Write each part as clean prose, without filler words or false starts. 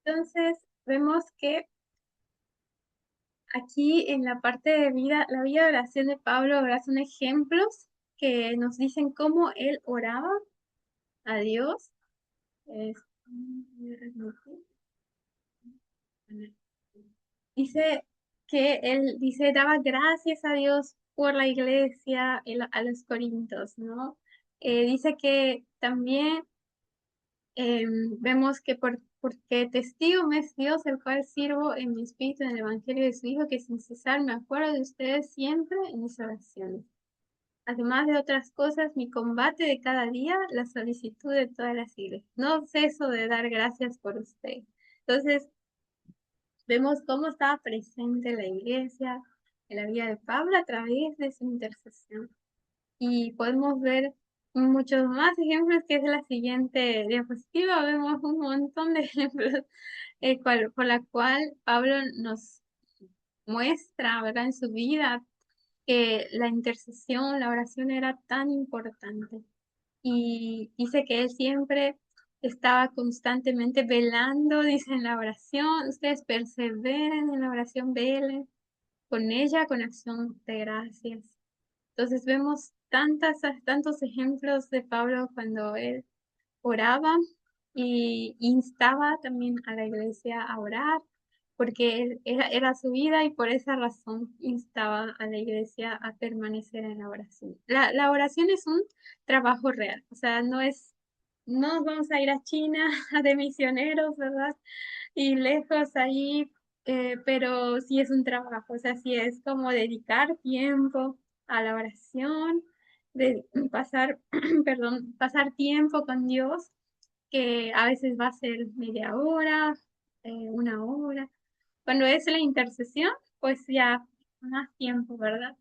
Entonces, vemos que aquí en la parte de vida, la vida de oración de Pablo, ahora son ejemplos que nos dicen cómo él oraba a Dios. Es- Dice que él dice, daba gracias a Dios por la iglesia a los Corintios, ¿no? Dice que también vemos que porque testigo me es Dios, el cual sirvo en mi espíritu en el Evangelio de su Hijo, que sin cesar me acuerdo de ustedes siempre en mis oraciones. Además de otras cosas, mi combate de cada día, la solicitud de todas las iglesias. No ceso de dar gracias por usted. Entonces, vemos cómo estaba presente la iglesia en la vida de Pablo a través de su intercesión. Y podemos ver muchos más ejemplos, que es la siguiente diapositiva. Vemos un montón de ejemplos por la cual Pablo nos muestra, ¿verdad?, en su vida que la intercesión, la oración era tan importante. Y dice que él siempre estaba constantemente velando, dice en la oración, ustedes perseveren en la oración, velen con ella con acción de gracias. Entonces vemos tantos ejemplos de Pablo cuando él oraba y instaba también a la iglesia a orar, porque era su vida y por esa razón instaba a la iglesia a permanecer en la oración. La oración es un trabajo real, o sea, no nos vamos a ir a China de misioneros, ¿verdad? Y lejos ahí, pero sí es un trabajo, o sea, sí es como dedicar tiempo a la oración, de pasar, perdón, pasar tiempo con Dios, que a veces va a ser media hora, una hora. Cuando es la intercesión, pues ya más tiempo, ¿verdad?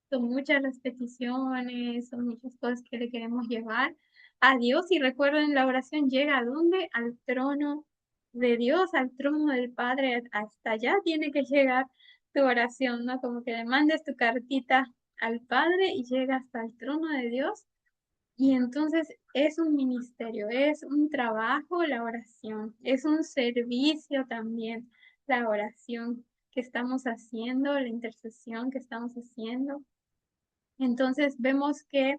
Son muchas las peticiones, son muchas cosas que le queremos llevar a Dios. Y recuerden, la oración llega a dónde? Al trono de Dios, al trono del Padre. Hasta allá tiene que llegar tu oración, ¿no? Como que le mandes tu cartita al Padre y llega hasta el trono de Dios. Y entonces es un ministerio, es un trabajo la oración, es un servicio también la oración que estamos haciendo, la intercesión que estamos haciendo. Entonces vemos que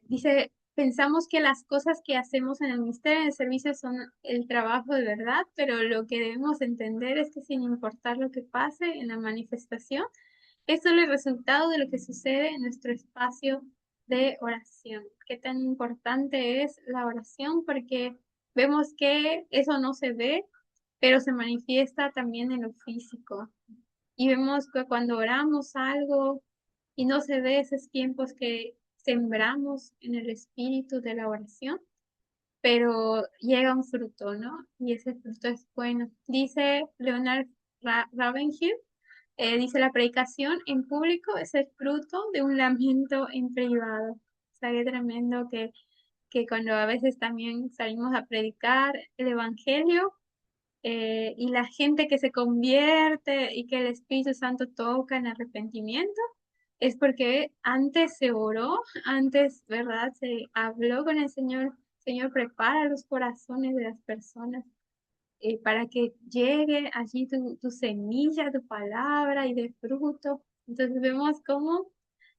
dice, pensamos que las cosas que hacemos en el ministerio de servicio son el trabajo de verdad, pero lo que debemos entender es que sin importar lo que pase en la manifestación, es solo el resultado de lo que sucede en nuestro espacio de oración. Qué tan importante es la oración, porque vemos que eso no se ve, pero se manifiesta también en lo físico. Y vemos que cuando oramos algo y no se ve esos tiempos que sembramos en el espíritu de la oración, pero llega un fruto, ¿no? Y ese fruto es bueno. Dice Leonard Ravenhill, dice, la predicación en público es el fruto de un lamento en privado. O sea, qué tremendo que cuando a veces también salimos a predicar el Evangelio, y la gente que se convierte y que el Espíritu Santo toca en arrepentimiento, es porque antes se oró, antes, ¿verdad? Se habló con el Señor. Señor, prepara los corazones de las personas para que llegue allí tu semilla, tu palabra y de fruto. Entonces vemos cómo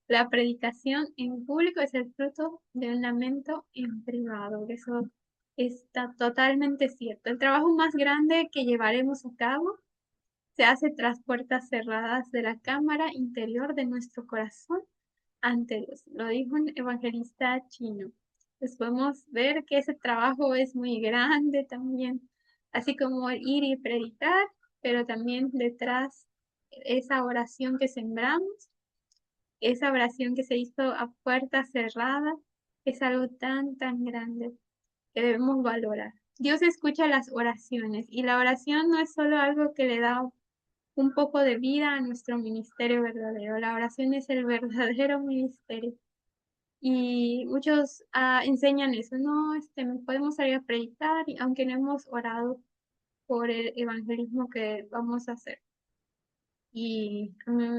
la predicación en público es el fruto de un lamento en privado. Eso está totalmente cierto. El trabajo más grande que llevaremos a cabo se hace tras puertas cerradas de la cámara interior de nuestro corazón ante Dios. Lo dijo un evangelista chino. Pues podemos ver que ese trabajo es muy grande también, así como el ir y predicar, pero también detrás esa oración que sembramos, esa oración que se hizo a puerta cerrada, es algo tan grande que debemos valorar. Dios escucha las oraciones y la oración no es solo algo que le da un poco de vida a nuestro ministerio verdadero. La oración es el verdadero ministerio. Y muchos enseñan eso, no, podemos salir a predicar, aunque no hemos orado por el evangelismo que vamos a hacer. Y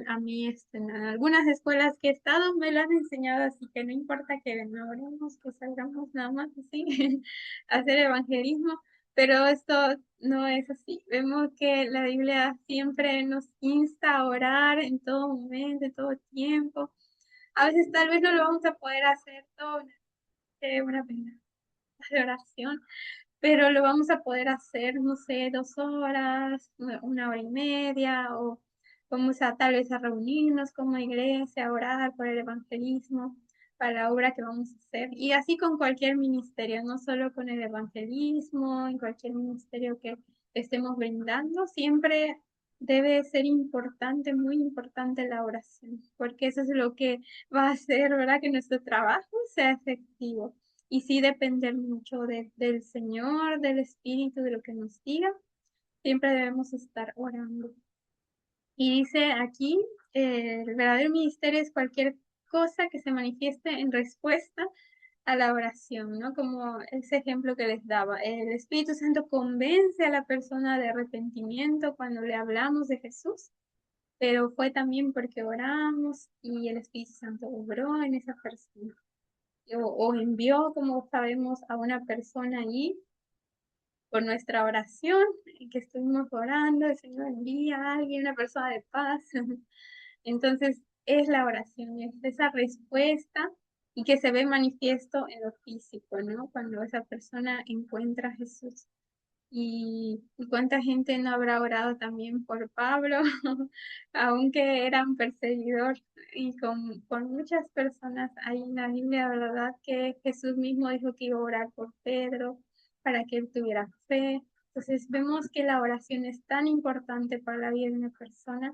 a mí en algunas escuelas que he estado me lo han enseñado, así que no importa que no oremos, que salgamos nada más así, a hacer evangelismo, pero esto no es así. Vemos que la Biblia siempre nos insta a orar en todo momento, en todo tiempo. A veces tal vez no lo vamos a poder hacer todo, una pena de oración, pero lo vamos a poder hacer, no sé, 2 horas, una hora y media, o vamos a tal vez a reunirnos como iglesia, a orar por el evangelismo, para la obra que vamos a hacer. Y así con cualquier ministerio, no solo con el evangelismo, en cualquier ministerio que estemos brindando, siempre debe ser importante, muy importante la oración, porque eso es lo que va a hacer, ¿verdad? Que nuestro trabajo sea efectivo y sí depender mucho del Señor, del Espíritu, de lo que nos diga. Siempre debemos estar orando. Y dice aquí, el verdadero ministerio es cualquier cosa que se manifieste en respuesta a la oración, ¿no? Como ese ejemplo que les daba. El Espíritu Santo convence a la persona de arrepentimiento cuando le hablamos de Jesús, pero fue también porque oramos y el Espíritu Santo obró en esa persona. O envió, como sabemos, a una persona allí por nuestra oración, que estuvimos orando, el Señor envía a alguien, una persona de paz. Entonces, es la oración, es esa respuesta y que se ve manifiesto en lo físico, ¿no? Cuando esa persona encuentra a Jesús. Y cuánta gente no habrá orado también por Pablo, aunque era un perseguidor, y con muchas personas ahí en la Biblia, ¿verdad? Que Jesús mismo dijo que iba a orar por Pedro para que él tuviera fe. Entonces vemos que la oración es tan importante para la vida de una persona.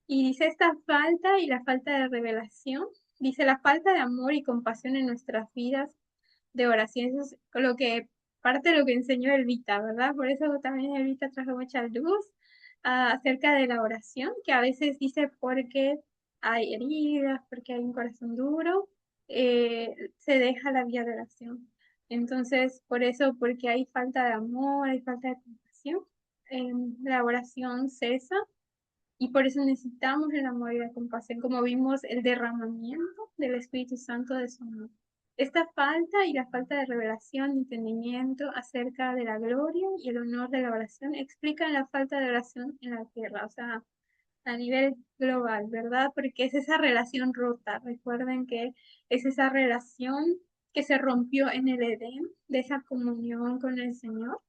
Y dice esta falta y la falta de revelación, dice la falta de amor y compasión en nuestras vidas de oración. Eso es lo que, parte de lo que enseñó Elvita, ¿verdad? Por eso también Elvita trajo mucha luz acerca de la oración, que a veces dice porque hay heridas, porque hay un corazón duro, se deja la vía de oración. Entonces, por eso, porque hay falta de amor, hay falta de compasión, la oración cesa y por eso necesitamos el amor y la compasión, como vimos el derramamiento del Espíritu Santo de su amor. Esta falta y la falta de revelación y entendimiento acerca de la gloria y el honor de la oración explican la falta de oración en la tierra, o sea, a nivel global, ¿verdad? Porque es esa relación rota. Recuerden que es esa relación que se rompió en el Edén, de esa comunión con el Señor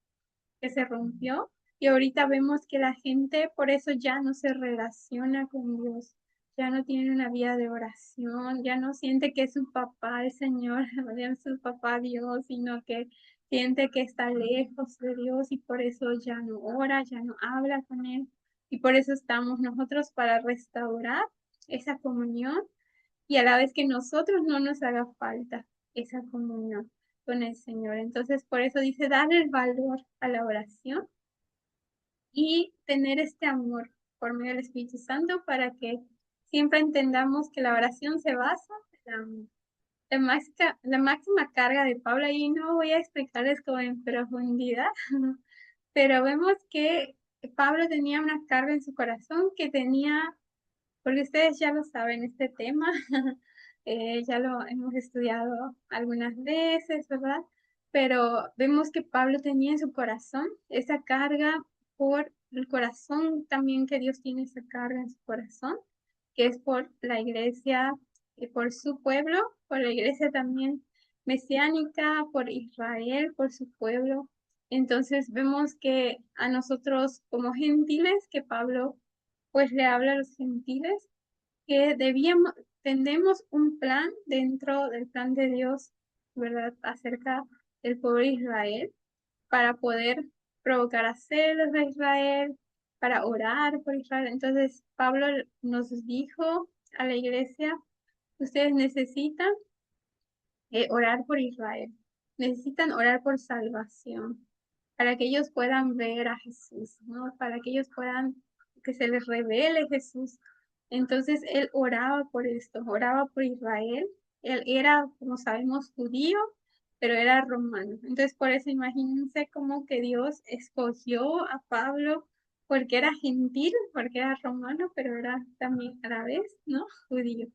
que se rompió y ahorita vemos que la gente por eso ya no se relaciona con Dios, ya no tiene una vida de oración, ya no siente que es su papá el Señor, ya no es su papá Dios, sino que siente que está lejos de Dios y por eso ya no ora, ya no habla con Él y por eso estamos nosotros para restaurar esa comunión y a la vez que nosotros no nos haga falta esa comunión con el Señor. Entonces, por eso dice, darle el valor a la oración y tener este amor por medio del Espíritu Santo para que siempre entendamos que la oración se basa en el amor. La máxima carga de Pablo, y no voy a explicarles como en profundidad, pero vemos que Pablo tenía una carga en su corazón que tenía porque ustedes ya lo saben, este tema, ya lo hemos estudiado algunas veces, ¿verdad? Pero vemos que Pablo tenía en su corazón esa carga por el corazón también que Dios tiene esa carga en su corazón, que es por la iglesia, por su pueblo, por la iglesia también mesiánica, por Israel, por su pueblo. Entonces vemos que a nosotros como gentiles, que Pablo pues le habla a los gentiles que tendemos un plan dentro del plan de Dios, ¿verdad? Acerca del pueblo de Israel, para poder provocar a celos de Israel, para orar por Israel. Entonces, Pablo nos dijo a la iglesia, ustedes necesitan orar por Israel, necesitan orar por salvación, para que ellos puedan ver a Jesús, ¿no? Para que ellos puedan, que se les revele Jesús. Entonces él oraba por esto, oraba por Israel. Él era, como sabemos, judío, pero era romano. Entonces por eso imagínense cómo que Dios escogió a Pablo porque era gentil, porque era romano, pero era también a la vez, ¿no? Judío.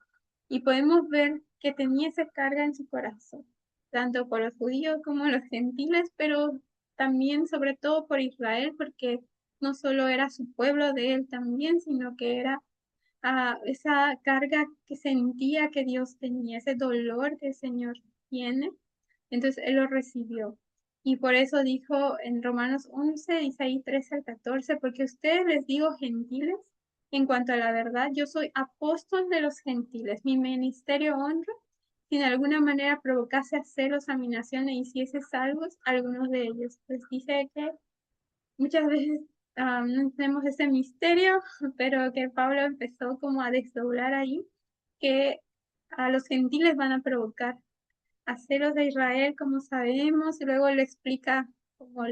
Y podemos ver que tenía esa carga en su corazón, tanto por los judíos como los gentiles, pero también sobre todo por Israel, porque no solo era su pueblo de él también, sino que era esa carga que sentía que Dios tenía, ese dolor que el Señor tiene. Entonces él lo recibió. Y por eso dijo en Romanos 11, dice ahí 13 al 14, porque ustedes les digo gentiles, en cuanto a la verdad, yo soy apóstol de los gentiles, mi ministerio honra, si de alguna manera provocase a celos, a mi nación e hiciese salvos algunos de ellos. Pues dice que muchas veces no tenemos ese misterio, pero que Pablo empezó como a desdoblar ahí, que a los gentiles van a provocar a celos de Israel, como sabemos, y luego le explica como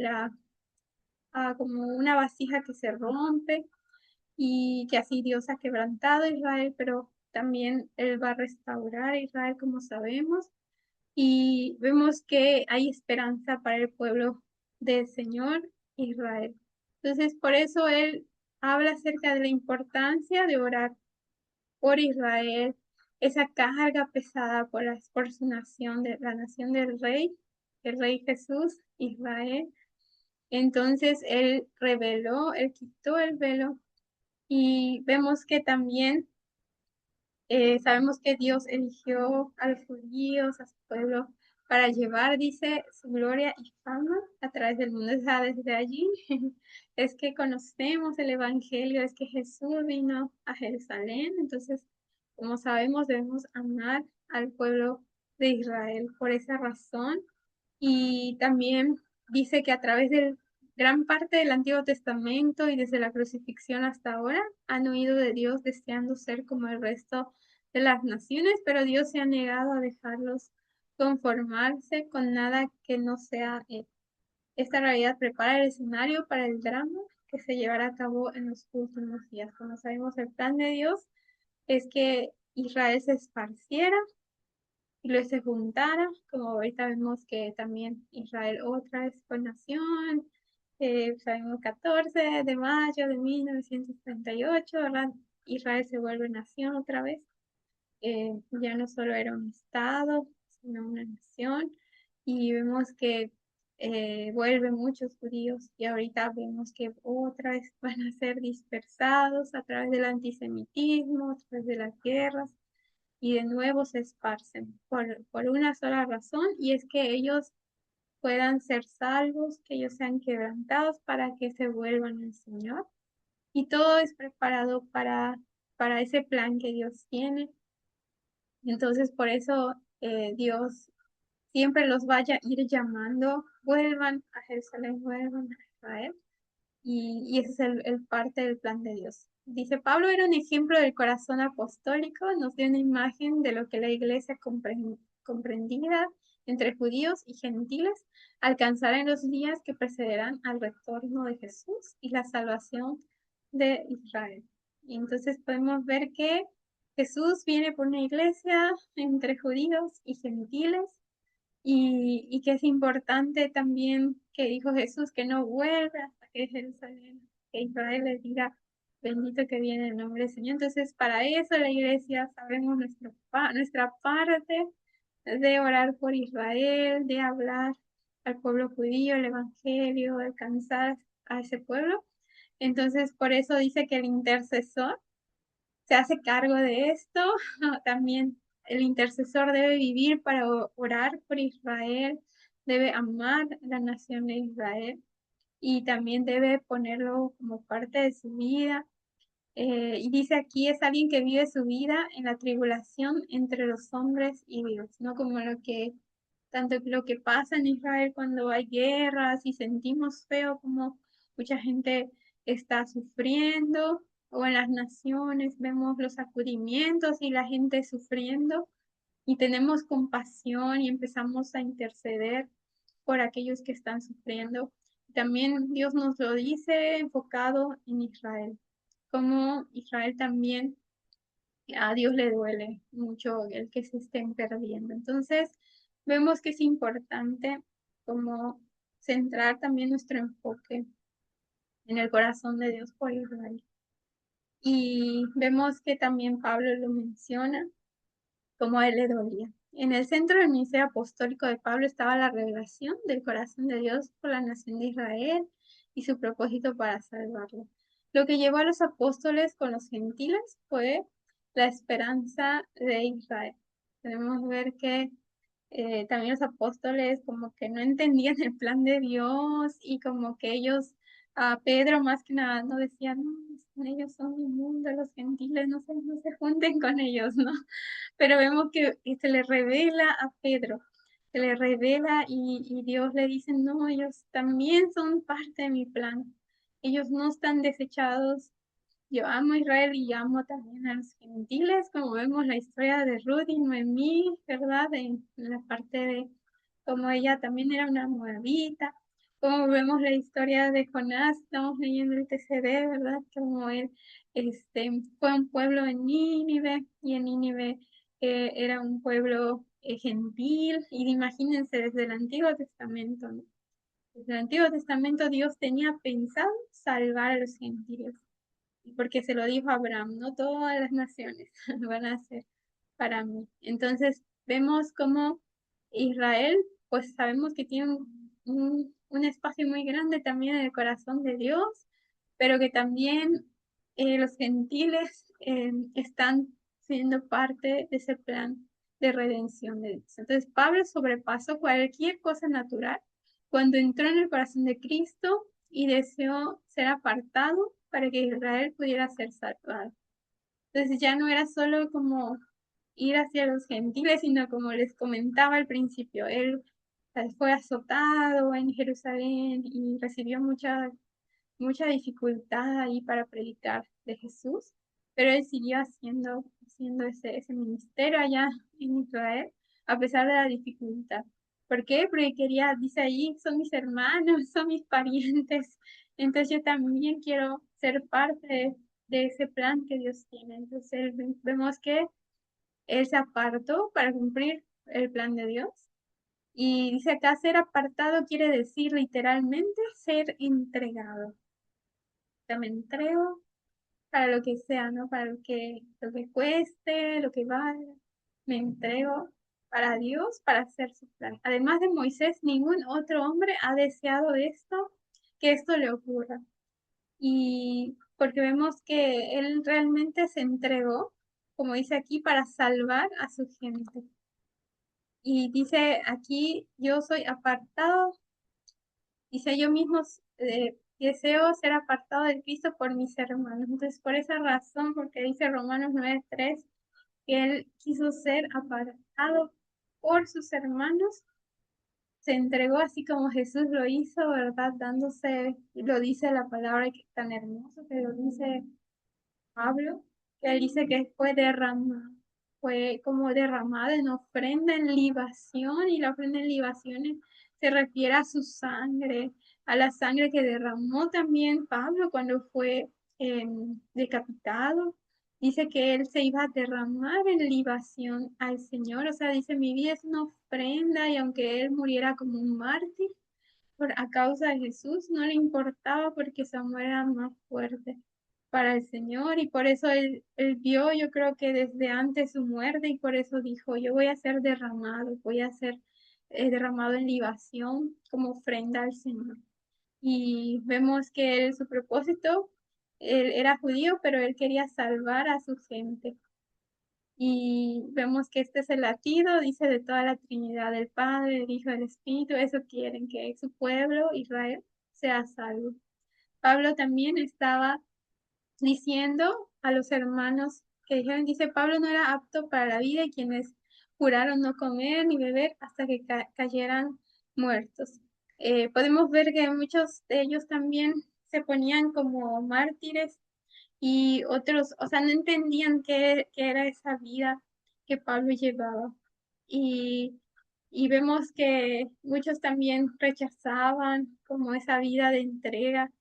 como una vasija que se rompe y que así Dios ha quebrantado a Israel, pero también Él va a restaurar a Israel, como sabemos, y vemos que hay esperanza para el pueblo del Señor Israel. Entonces, por eso Él habla acerca de la importancia de orar por Israel, esa carga pesada por su nación, de la nación del rey, el rey Jesús, Israel. Entonces él reveló, él quitó el velo y vemos que también sabemos que Dios eligió a los judíos, a su pueblo, para llevar, dice, su gloria y fama a través del mundo. O sea, desde allí es que conocemos el Evangelio, es que Jesús vino a Jerusalén. Entonces, como sabemos, debemos amar al pueblo de Israel por esa razón. Y también dice que a través de gran parte del Antiguo Testamento y desde la crucifixión hasta ahora han oído de Dios deseando ser como el resto de las naciones, pero Dios se ha negado a dejarlos conformarse con nada que no sea Él. Esta realidad prepara el escenario para el drama que se llevará a cabo en los últimos días. Como sabemos, el plan de Dios es que Israel se esparciera y luego se juntara, como ahorita vemos que también Israel otra vez fue nación, sabemos 14 de mayo de 1938, ¿verdad? Israel se vuelve nación otra vez, ya no solo era un estado, sino una nación, y vemos que vuelven muchos judíos y ahorita vemos que otra vez van a ser dispersados a través del antisemitismo, a través de las guerras y de nuevo se esparcen por una sola razón y es que ellos puedan ser salvos, que ellos sean quebrantados para que se vuelvan al Señor. Y todo es preparado para ese plan que Dios tiene. Entonces, por eso Dios siempre los vaya a ir llamando, vuelvan a Jerusalén, vuelvan a Israel y ese es el parte del plan de Dios. Dice, Pablo era un ejemplo del corazón apostólico, nos dio una imagen de lo que la iglesia comprendida entre judíos y gentiles alcanzará en los días que precederán al retorno de Jesús y la salvación de Israel. Y entonces podemos ver que Jesús viene por una iglesia entre judíos y gentiles y que es importante también que dijo Jesús que no vuelva hasta que Jerusalén, que Israel les diga, bendito que viene el nombre del Señor. Entonces, para eso la iglesia sabemos nuestra parte de orar por Israel, de hablar al pueblo judío, el evangelio, de alcanzar a ese pueblo. Entonces, por eso dice que el intercesor se hace cargo de esto. También el intercesor debe vivir para orar por Israel, debe amar la nación de Israel y también debe ponerlo como parte de su vida. Y dice aquí, es alguien que vive su vida en la tribulación entre los hombres y Dios, no como tanto lo que pasa en Israel cuando hay guerras y sentimos feo como mucha gente está sufriendo, o en las naciones vemos los sacudimientos y la gente sufriendo y tenemos compasión y empezamos a interceder por aquellos que están sufriendo. También Dios nos lo dice enfocado en Israel, como Israel también a Dios le duele mucho el que se estén perdiendo. Entonces, vemos que es importante como centrar también nuestro enfoque en el corazón de Dios por Israel. Y vemos que también Pablo lo menciona como a él le dolía. En el centro del ministerio apostólico de Pablo estaba la revelación del corazón de Dios por la nación de Israel y su propósito para salvarlo. Lo que llevó a los apóstoles con los gentiles fue la esperanza de Israel. Podemos ver que también los apóstoles como que no entendían el plan de Dios y como que ellos, a Pedro más que nada, no decían, no, ellos son mi mundo, los gentiles, no se junten con ellos, ¿no? Pero vemos que se le revela a Pedro, se le revela y Dios le dice, no, ellos también son parte de mi plan, ellos no están desechados. Yo amo a Israel y amo también a los gentiles, como vemos la historia de Ruth y Noemí, ¿verdad? En la parte de cómo ella también era una moabita, como vemos la historia de Jonás, estamos leyendo el TCD, ¿verdad? Como él fue a un pueblo en Nínive y en Nínive era un pueblo gentil, y imagínense desde el Antiguo Testamento, ¿no? Desde el Antiguo Testamento Dios tenía pensado salvar a los gentiles porque se lo dijo a Abraham, no todas las naciones van a ser para mí. Entonces vemos como Israel, pues sabemos que tiene un espacio muy grande también en el corazón de Dios, pero que también los gentiles están siendo parte de ese plan de redención de Dios. Entonces Pablo sobrepasó cualquier cosa natural cuando entró en el corazón de Cristo y deseó ser apartado para que Israel pudiera ser salvado. Entonces ya no era solo como ir hacia los gentiles, sino como les comentaba al principio, él fue azotado en Jerusalén y recibió mucha dificultad ahí para predicar de Jesús, pero él siguió haciendo ese ministerio allá en Israel, a pesar de la dificultad. ¿Por qué? Porque quería, dice ahí, son mis hermanos, son mis parientes, entonces yo también quiero ser parte de ese plan que Dios tiene. Entonces vemos que él se apartó para cumplir el plan de Dios. Y dice acá, ser apartado quiere decir literalmente ser entregado. Me entrego para lo que sea, ¿no? Para lo que cueste, lo que valga. Me entrego para Dios, para hacer su plan. Además de Moisés, ningún otro hombre ha deseado esto, que esto le ocurra. Y porque vemos que él realmente se entregó, como dice aquí, para salvar a su gente. Y dice aquí, yo soy apartado. Dice, yo mismo deseo ser apartado de Cristo por mis hermanos. Entonces, por esa razón, porque dice Romanos 9:3, que él quiso ser apartado por sus hermanos, se entregó así como Jesús lo hizo, ¿verdad? Dándose, lo dice la palabra que es tan hermoso, que lo dice Pablo, que él dice que fue derramado, fue como derramado en ofrenda, en libación, y la ofrenda en libaciones se refiere a su sangre, a la sangre que derramó también Pablo cuando fue decapitado. Dice que él se iba a derramar en libación al Señor, o sea, dice, mi vida es una ofrenda y aunque él muriera como un mártir, a causa de Jesús, no le importaba porque su amor era más fuerte para el Señor y por eso él vio, yo creo que desde antes su muerte y por eso dijo, yo voy a ser derramado, voy a ser derramado en libación como ofrenda al Señor. Y vemos que su propósito, él era judío, pero él quería salvar a su gente. Y vemos que este es el latido, dice, de toda la Trinidad, del Padre, del Hijo, del Espíritu. Eso quieren, que su pueblo, Israel, sea salvo. Pablo también estaba diciendo a los hermanos que dijeron, dice, Pablo no era apto para la vida y quienes juraron no comer ni beber hasta que cayeran muertos. Podemos ver que muchos de ellos también se ponían como mártires y otros, o sea, no entendían qué era esa vida que Pablo llevaba. Y, y vemos que muchos también rechazaban como esa vida de entrega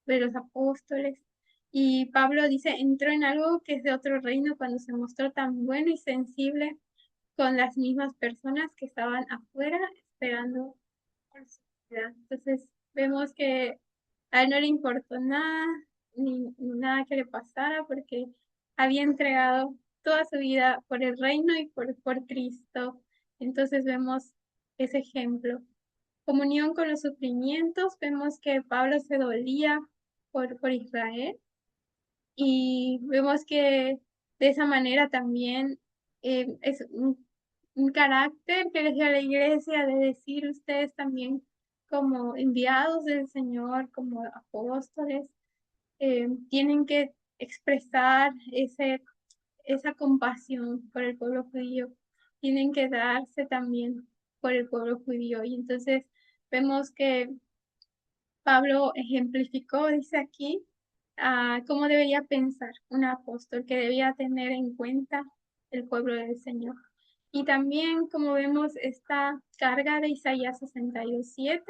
de los apóstoles. Y Pablo dice, entró en algo que es de otro reino cuando se mostró tan bueno y sensible con las mismas personas que estaban afuera esperando por su vida. Entonces vemos que a él no le importó nada, ni nada que le pasara, porque había entregado toda su vida por el reino y por Cristo. Entonces vemos ese ejemplo. Comunión con los sufrimientos, vemos que Pablo se dolía por Israel y vemos que de esa manera también es un carácter que decía la iglesia de decir ustedes también como enviados del Señor, como apóstoles, tienen que expresar esa compasión por el pueblo judío, tienen que darse también por el pueblo judío. Y entonces vemos que Pablo ejemplificó, dice aquí, cómo debería pensar un apóstol, que debía tener en cuenta el pueblo del Señor. Y también, como vemos, esta carga de Isaías 62:7,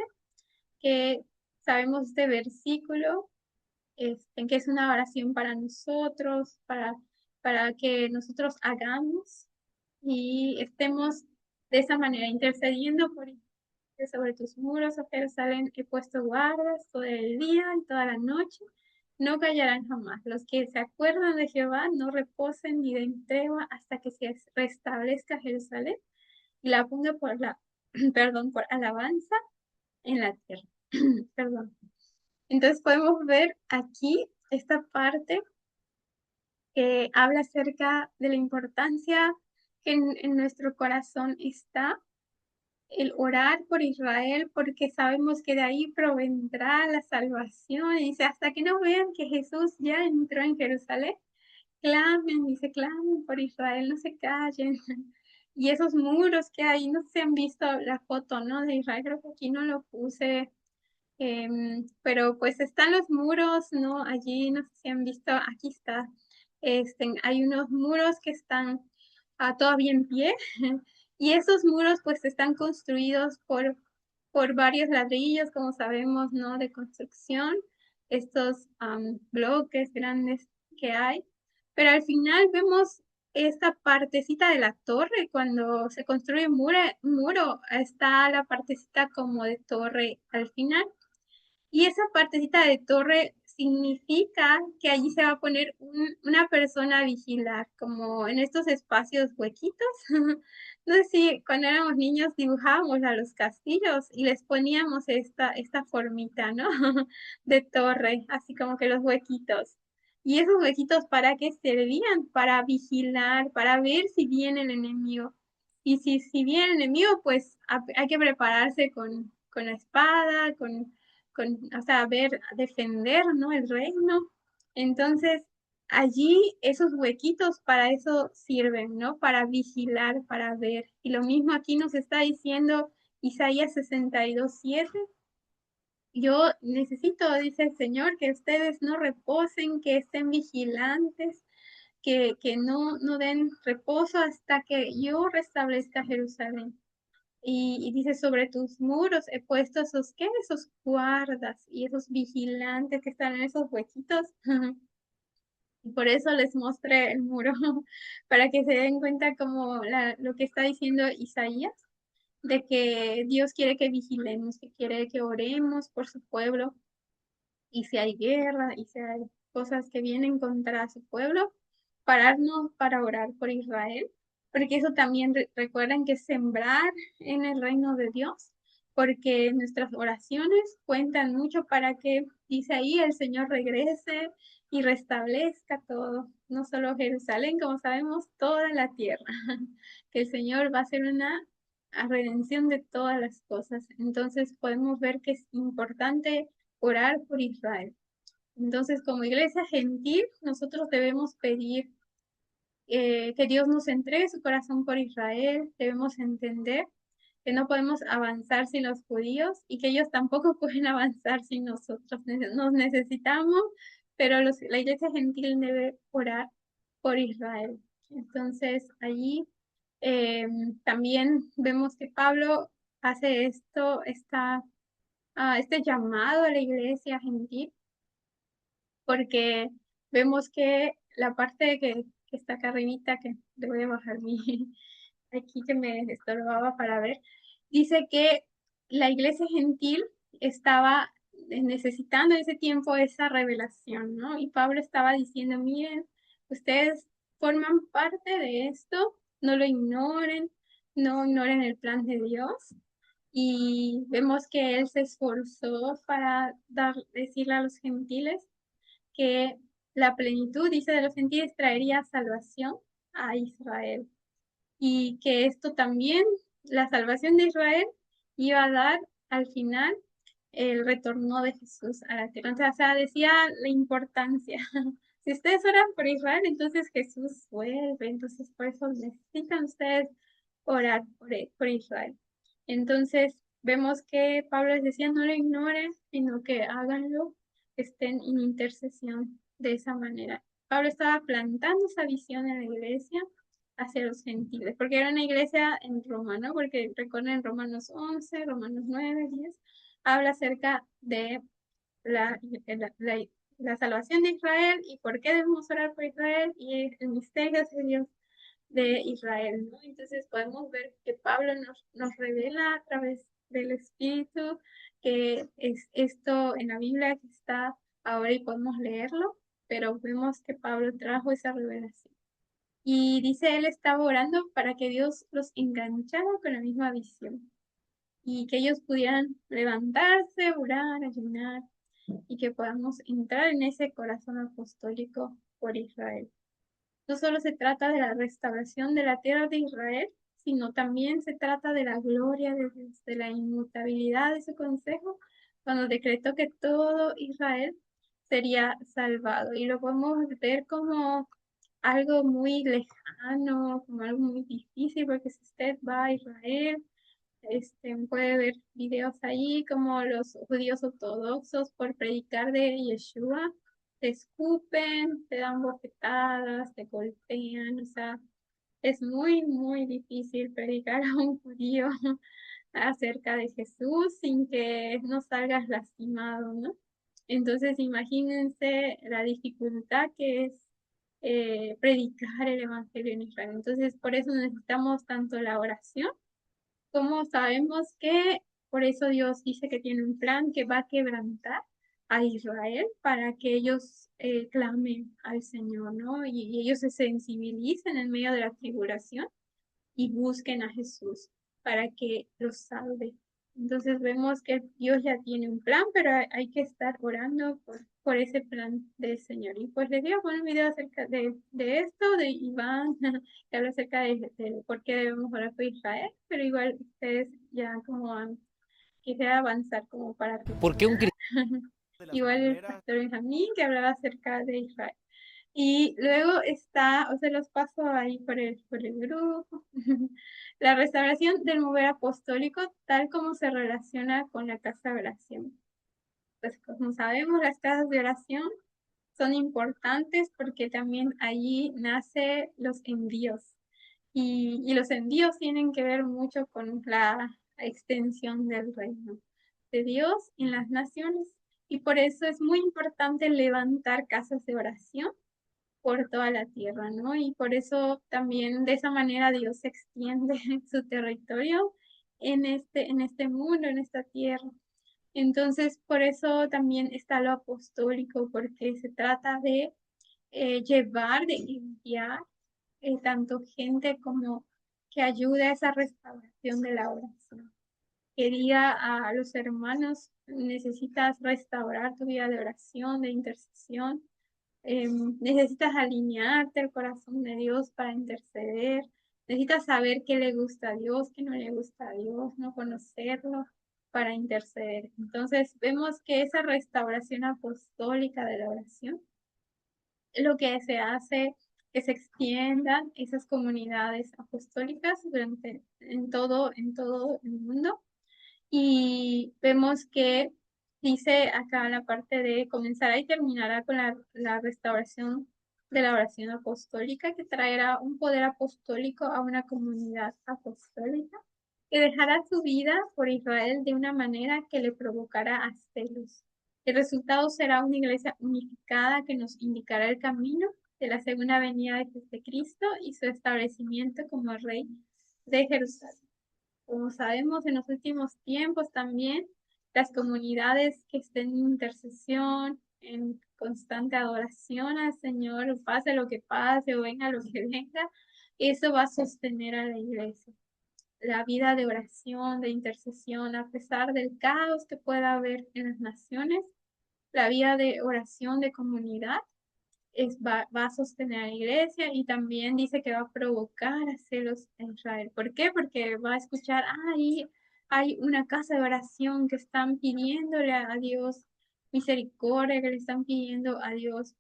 que sabemos este versículo, que es una oración para nosotros, para que nosotros hagamos y estemos de esa manera intercediendo por sobre tus muros, oh Jerusalén, he puesto guardas todo el día y toda la noche, no callarán jamás. Los que se acuerdan de Jehová no reposen ni den tregua hasta que se restablezca Jerusalén y la ponga por perdón, por alabanza en la tierra. Perdón. Entonces podemos ver aquí esta parte que habla acerca de la importancia que en nuestro corazón está el orar por Israel, porque sabemos que de ahí provendrá la salvación. Y dice, hasta que no vean que Jesús ya entró en Jerusalén, clamen, dice, clamen por Israel, no se callen. Y esos muros que hay, no sé si han visto la foto, ¿no? De Israel, creo que aquí no lo puse, pero pues están los muros, ¿no? Allí, no sé si han visto, aquí está. Hay unos muros que están todavía en pie y esos muros pues están construidos por varios ladrillos, como sabemos, ¿no? De construcción, estos bloques grandes que hay, pero al final vemos esta partecita de la torre, cuando se construye un muro, está la partecita como de torre al final. Y esa partecita de torre significa que allí se va a poner una persona a vigilar, como en estos espacios huequitos. No sé si cuando éramos niños dibujábamos a los castillos y les poníamos esta formita, ¿no? De torre, así como que los huequitos. Y esos huequitos, ¿para qué servían? Para vigilar, para ver si viene el enemigo. Y si viene el enemigo, pues hay que prepararse con la espada, o sea, ver, defender, ¿no? El reino. Entonces, allí esos huequitos para eso sirven, ¿no? Para vigilar, para ver. Y lo mismo aquí nos está diciendo Isaías 62:7. Yo necesito, dice el Señor, que ustedes no reposen, que estén vigilantes, que no den reposo hasta que yo restablezca Jerusalén. Y dice, sobre tus muros he puesto esos, ¿qué? Esos guardas y esos vigilantes que están en esos huequitos. Y por eso les mostré el muro, para que se den cuenta como lo que está diciendo Isaías, de que Dios quiere que vigilemos, que quiere que oremos por su pueblo. Y si hay guerra, y si hay cosas que vienen contra su pueblo, pararnos para orar por Israel, porque eso también recuerden que es sembrar en el reino de Dios, porque nuestras oraciones cuentan mucho para que, dice ahí, el Señor regrese y restablezca todo, no solo Jerusalén, como sabemos, toda la tierra, que el Señor va a hacer una redención de todas las cosas. Entonces podemos ver que es importante orar por Israel. Entonces, como iglesia gentil, nosotros debemos pedir que Dios nos entregue su corazón por Israel, debemos entender que no podemos avanzar sin los judíos y que ellos tampoco pueden avanzar sin nosotros. Nos necesitamos, pero la iglesia gentil debe orar por Israel. Entonces, allí también vemos que Pablo hace este llamado a la iglesia gentil, porque vemos que la parte que está acá arribita, que le voy a bajar aquí que me estorbaba para ver, dice que la iglesia gentil estaba necesitando en ese tiempo esa revelación, ¿no? Y Pablo estaba diciendo, miren, ustedes forman parte de esto, no lo ignoren, no ignoren el plan de Dios. Y vemos que él se esforzó para decirle a los gentiles que la plenitud, dice, de los gentiles traería salvación a Israel. Y que esto también, la salvación de Israel, iba a dar al final el retorno de Jesús a la tierra. O sea, decía la importancia. Si ustedes oran por Israel, entonces Jesús vuelve. Entonces, por eso necesitan ustedes orar por Israel. Entonces, vemos que Pablo les decía, no lo ignoren, sino que háganlo, estén en intercesión de esa manera. Pablo estaba plantando esa visión en la iglesia hacia los gentiles, porque era una iglesia en Roma, ¿no? Porque recuerden Romanos 11, Romanos 9, 10, habla acerca de la, la, la, la salvación de Israel y por qué debemos orar por Israel y el misterio de Dios de Israel, ¿no? Entonces podemos ver que Pablo nos revela a través del Espíritu que es esto en la Biblia que está ahora y podemos leerlo, pero vemos que Pablo trajo esa revelación. Y dice, él estaba orando para que Dios los enganchara con la misma visión y que ellos pudieran levantarse, orar, ayunar y que podamos entrar en ese corazón apostólico por Israel. No solo se trata de la restauración de la tierra de Israel, sino también se trata de la gloria de Dios, de la inmutabilidad de su consejo, cuando decretó que todo Israel sería salvado. Y lo podemos ver como algo muy lejano, como algo muy difícil, porque si usted va a Israel, puede ver videos ahí como los judíos ortodoxos por predicar de Yeshua, te escupen, te dan bofetadas, te golpean, o sea, es muy, muy difícil predicar a un judío acerca de Jesús sin que no salgas lastimado, ¿no? Entonces, imagínense la dificultad que es predicar el Evangelio en Israel. Entonces, por eso necesitamos tanto la oración como sabemos que por eso Dios dice que tiene un plan que va a quebrantar a Israel para que ellos clamen al Señor, ¿no? Y ellos se sensibilicen en medio de la tribulación y busquen a Jesús para que los salve. Entonces vemos que Dios ya tiene un plan, pero hay que estar orando por ese plan del Señor. Y pues les voy a poner un video acerca de esto, de Iván, que habla acerca de por qué debemos orar por Israel, pero igual ustedes ya como quisiera avanzar como para ¿Por qué un terminar. cristiano de las Igual el maneras? pastor Benjamín que hablaba acerca de Israel. Y luego está, o sea, los paso ahí por el grupo. La restauración del mover apostólico, tal como se relaciona con la casa de oración. Pues como sabemos, las casas de oración son importantes porque también allí nace los envíos. Y los envíos tienen que ver mucho con la extensión del reino de Dios en las naciones. Y por eso es muy importante levantar casas de oración por toda la tierra, ¿no? Y por eso también de esa manera Dios extiende su territorio en este mundo, en esta tierra. Entonces, por eso también está lo apostólico, porque se trata de llevar, de enviar tanto gente como que ayude a esa restauración de la oración. Que diga a los hermanos, necesitas restaurar tu vida de oración, de intercesión, necesitas alinearte al corazón de Dios para interceder, necesitas saber qué le gusta a Dios, qué no le gusta a Dios, no conocerlo para interceder. Entonces vemos que esa restauración apostólica de la oración es lo que se hace que se extiendan esas comunidades apostólicas en todo el mundo y vemos que dice acá la parte de comenzará y terminará con la restauración de la oración apostólica que traerá un poder apostólico a una comunidad apostólica que dejará su vida por Israel de una manera que le provocará a celos. El resultado será una iglesia unificada que nos indicará el camino de la segunda venida de Cristo y su establecimiento como rey de Jerusalén. Como sabemos, en los últimos tiempos también las comunidades que estén en intercesión, en constante adoración al Señor, pase lo que pase o venga lo que venga, eso va a sostener a la iglesia. la vida de oración, de intercesión, a pesar del caos que pueda haber en las naciones, la vida de oración, de comunidad, va a sostener a la iglesia y también dice que va a provocar a celos en Israel. ¿Por qué? Porque va a escuchar, ahí hay una casa de oración que están pidiéndole a Dios misericordia, que le están pidiendo a Dios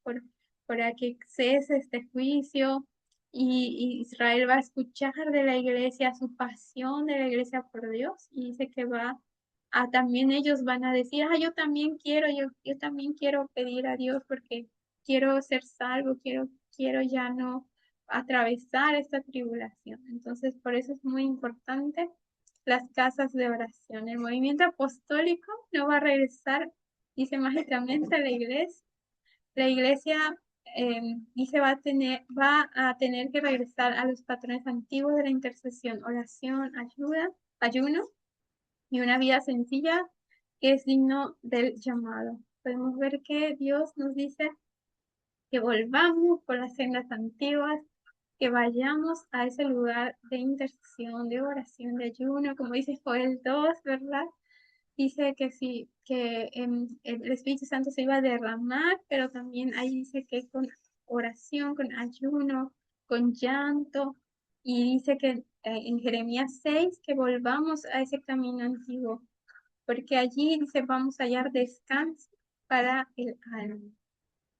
para que cese este juicio. Y Israel va a escuchar de la iglesia su pasión de la iglesia por Dios y dice que va a también ellos van a decir, yo también quiero, yo también quiero pedir a Dios porque quiero ser salvo, quiero ya no atravesar esta tribulación. Entonces, por eso es muy importante las casas de oración. El movimiento apostólico no va a regresar, dice mágicamente, a la iglesia. La iglesia dice va a tener que regresar a los patrones antiguos de la intercesión, oración, ayuda, ayuno y una vida sencilla que es digno del llamado. Podemos ver que Dios nos dice que volvamos por las sendas antiguas, que vayamos a ese lugar de intercesión, de oración, de ayuno, como dice Joel 2, ¿verdad? Dice que sí, que el Espíritu Santo se iba a derramar, pero también ahí dice que con oración, con ayuno, con llanto, y dice que en Jeremías 6 que volvamos a ese camino antiguo, porque allí dice vamos a hallar descanso para el alma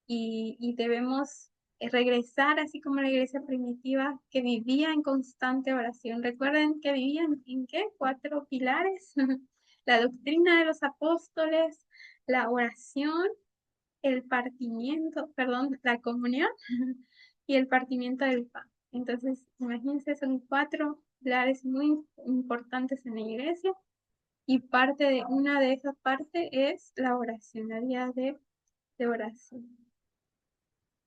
y debemos regresar así como la iglesia primitiva que vivía en constante oración. Recuerden que vivían en qué? 4 pilares. La doctrina de los apóstoles, la oración, el partimiento, perdón, la comunión y el partimiento del pan. Entonces, imagínense, son 4 pilares muy importantes en la iglesia y parte de una de esas partes es la oración, la vida de oración.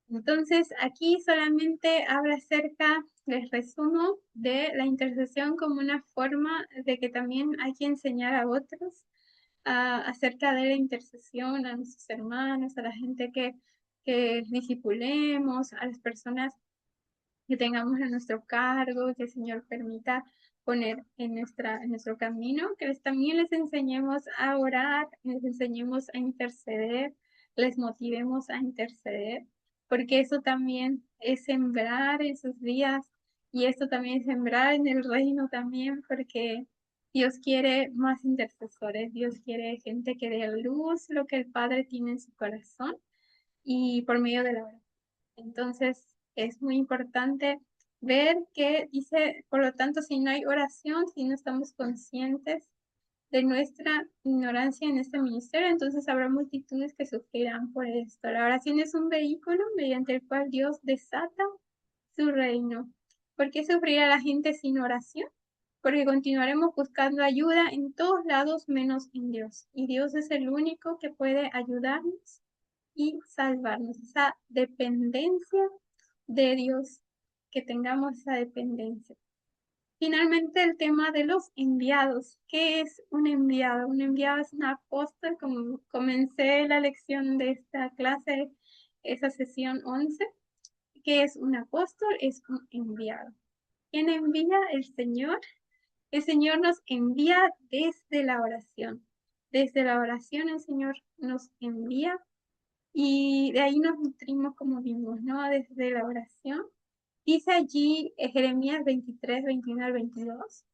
Entonces, aquí solamente habla acerca, les resumo, de la intercesión como una forma de que también hay que enseñar a otros acerca de la intercesión, a nuestros hermanos, a la gente que discipulemos, a las personas que tengamos a nuestro cargo, que el Señor permita poner en nuestro camino, que también les enseñemos a orar, les enseñemos a interceder, les motivemos a interceder, porque eso también es sembrar en sus días y esto también es sembrar en el reino también, porque Dios quiere más intercesores, Dios quiere gente que dé luz lo que el Padre tiene en su corazón y por medio de la oración. Entonces, es muy importante ver que dice, por lo tanto, si no hay oración, si no estamos conscientes de nuestra ignorancia en este ministerio, entonces habrá multitudes que sufrirán por esto. La oración es un vehículo mediante el cual Dios desata su reino. ¿Por qué sufrirá la gente sin oración? Porque continuaremos buscando ayuda en todos lados menos en Dios. Y Dios es el único que puede ayudarnos y salvarnos. Esa dependencia de Dios, que tengamos esa dependencia. Finalmente, el tema de los enviados. ¿Qué es un enviado? Un enviado es un apóstol, como comencé la lección de esta clase, esa sesión 11. ¿Qué es un apóstol? Es un enviado. ¿Quién envía? El Señor. El Señor nos envía desde la oración. Desde la oración el Señor nos envía y de ahí nos nutrimos como vimos, ¿no? Desde la oración. Dice allí Jeremías 23, 21 al 22.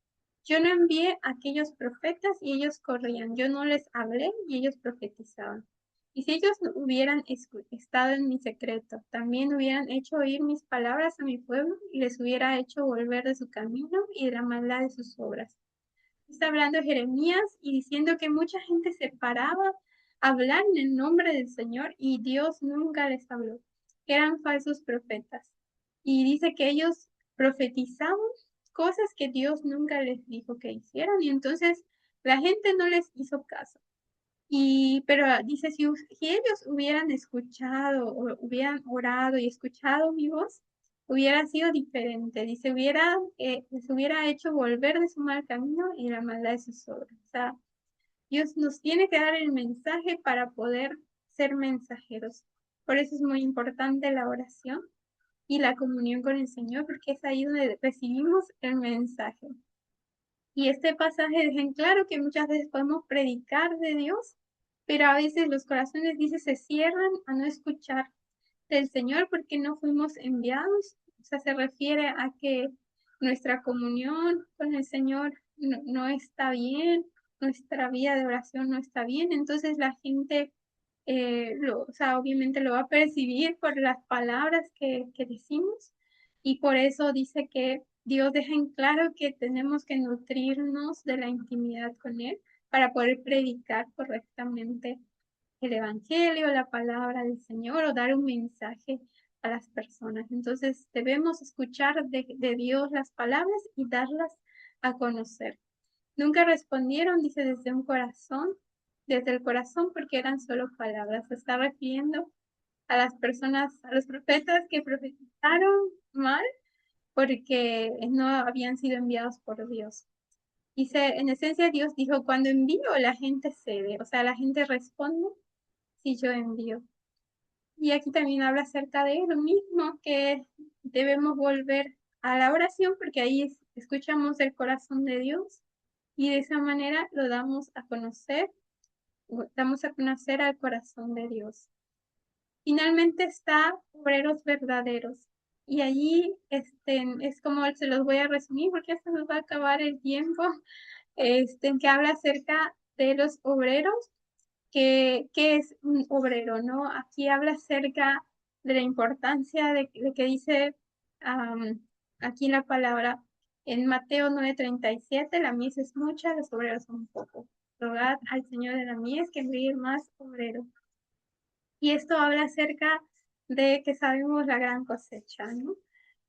Yo no envié a aquellos profetas y ellos corrían. Yo no les hablé y ellos profetizaban. Y si ellos no hubieran estado en mi secreto, también hubieran hecho oír mis palabras a mi pueblo y les hubiera hecho volver de su camino y de la maldad de sus obras. Está hablando Jeremías y diciendo que mucha gente se paraba a hablar en el nombre del Señor y Dios nunca les habló, que eran falsos profetas. Y dice que ellos profetizaban cosas que Dios nunca les dijo que hicieran y entonces la gente no les hizo caso. Pero dice, si ellos hubieran escuchado o hubieran orado y escuchado mi voz, hubiera sido diferente. Dice, les hubiera hecho volver de su mal camino y la maldad de sus obras. O sea, Dios nos tiene que dar el mensaje para poder ser mensajeros. Por eso es muy importante la oración y la comunión con el Señor, porque es ahí donde recibimos el mensaje. Y este pasaje deja en claro que muchas veces podemos predicar de Dios, pero a veces los corazones, dice, se cierran a no escuchar del Señor porque no fuimos enviados. O sea, se refiere a que nuestra comunión con el Señor no está bien, nuestra vida de oración no está bien. Entonces la gente, o sea, obviamente lo va a percibir por las palabras que decimos y por eso dice que Dios deja en claro que tenemos que nutrirnos de la intimidad con Él para poder predicar correctamente el Evangelio, la palabra del Señor o dar un mensaje a las personas. Entonces debemos escuchar de Dios las palabras y darlas a conocer. Nunca respondieron, dice, desde el corazón, porque eran solo palabras. Se está refiriendo a las personas, a los profetas que profetizaron mal porque no habían sido enviados por Dios. Dice, en esencia Dios dijo, cuando envío la gente cede, o sea, la gente responde si yo envío. Y aquí también habla acerca de lo mismo, que debemos volver a la oración porque ahí escuchamos el corazón de Dios y de esa manera lo damos a conocer al corazón de Dios. Finalmente está obreros verdaderos. Y allí es como se los voy a resumir porque ya se nos va a acabar el tiempo, que habla acerca de los obreros qué es un obrero, ¿no? Aquí habla acerca de la importancia de que dice aquí la palabra en Mateo 9:37, la mies es mucha, los obreros son pocos. Rogad al Señor de la mies que envíe más obreros. Y esto habla acerca de que sabemos la gran cosecha, ¿no?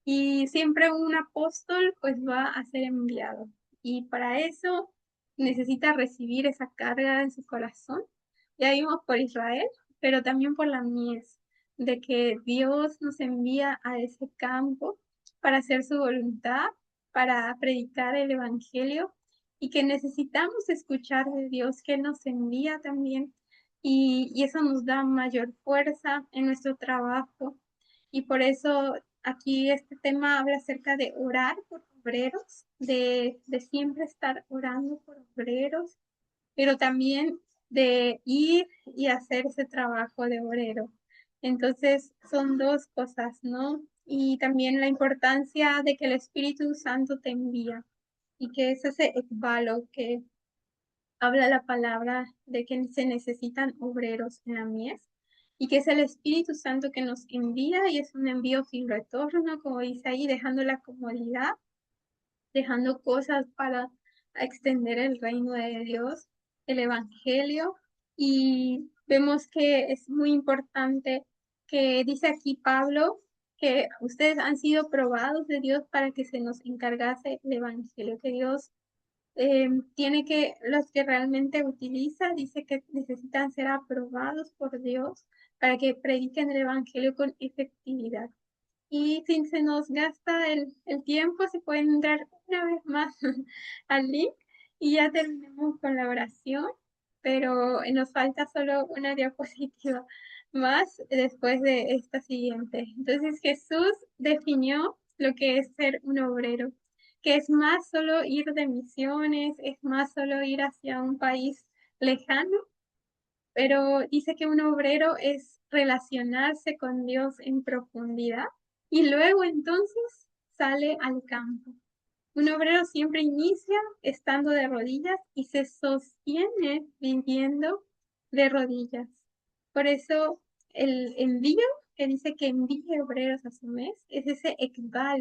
Y siempre un apóstol pues va a ser enviado. Y para eso necesita recibir esa carga en su corazón. Ya vimos por Israel, pero también por la mies, de que Dios nos envía a ese campo para hacer su voluntad, para predicar el Evangelio y que necesitamos escuchar de Dios que nos envía también y eso nos da mayor fuerza en nuestro trabajo. Y por eso aquí este tema habla acerca de orar por obreros, de siempre estar orando por obreros, pero también de ir y hacer ese trabajo de obrero. Entonces son dos cosas, ¿no? Y también la importancia de que el Espíritu Santo te envía y que es ese ekbalo que habla la palabra de que se necesitan obreros en la mies y que es el Espíritu Santo que nos envía y es un envío sin retorno, como dice ahí, dejando la comodidad, dejando cosas para extender el reino de Dios, el Evangelio. Y vemos que es muy importante que dice aquí Pablo que ustedes han sido probados de Dios para que se nos encargase el Evangelio, que Dios tiene que, los que realmente utiliza, dice que necesitan ser aprobados por Dios para que prediquen el Evangelio con efectividad. Y si se nos gasta el tiempo, se pueden entrar una vez más al link y ya terminamos con la oración, pero nos falta solo una diapositiva más después de esta siguiente. Entonces Jesús definió lo que es ser un obrero, que es más solo ir de misiones, es más solo ir hacia un país lejano, pero dice que un obrero es relacionarse con Dios en profundidad y luego entonces sale al campo. Un obrero siempre inicia estando de rodillas y se sostiene viviendo de rodillas. Por eso el envío que dice que envíe obreros a su mes es ese ekbalo